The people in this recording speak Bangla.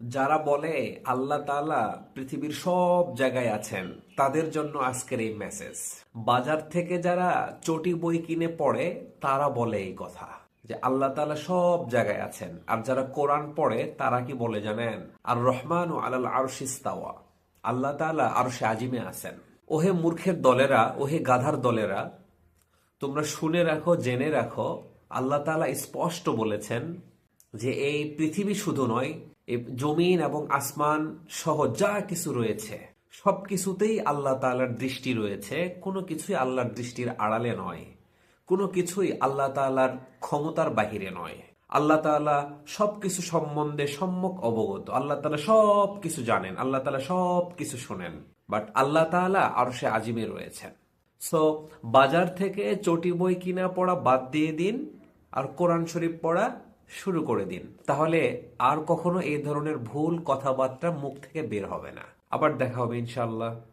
যারা বলে আল্লাহ তাআলা পৃথিবীর সব জায়গায় আছেন, তাদের জন্য আজকের এই মেসেজ। বাজার থেকে যারা চটি বই কিনে পড়ে, তারা বলে এই কথা যে আল্লাহ তাআলা সব জায়গায় আছেন। আর যারা কোরআন পড়ে তারা কি বলে জানেন? আর রহমানু আলাল আরশি ইস্তাওয়া, আল্লাহ তাআলা আরশে আজিমে আছেন। ওহে মূর্খের দলেরা, ওহে গাধার দলেরা, তোমরা শুনে রাখো, জেনে রাখো, আল্লাহ তাআলা স্পষ্ট বলেছেন যে এই পৃথিবী শুধু নয়, এই জমিন এবং আসমান সহ যা কিছু রয়েছে সবকিছুতেই আল্লাহ তাআলার দৃষ্টি রয়েছে। কোনো কিছুই আল্লাহর দৃষ্টির আড়ালে নয়, কোনো কিছুই আল্লাহ তাআলার ক্ষমতার বাহিরে নয়। আল্লাহ তাআলা সবকিছু সম্বন্ধে সম্যক অবগত। আল্লাহ তাআলা সবকিছু জানেন, আল্লাহ তাআলা সবকিছু শোনেন। বাট আল্লাহ তাআলা আরশে আজিমে রয়েছেন। সো বাজার থেকে চটি বই কিনা পড়া বাদ দিয়ে দিন, আর কোরআন শরীফ পড়া শুরু করে দিন। তাহলে আর কখনো এই ধরনের ভুল কথাবার্তা মুখ থেকে বের হবে না। আবার দেখা হবে ইনশাআল্লাহ।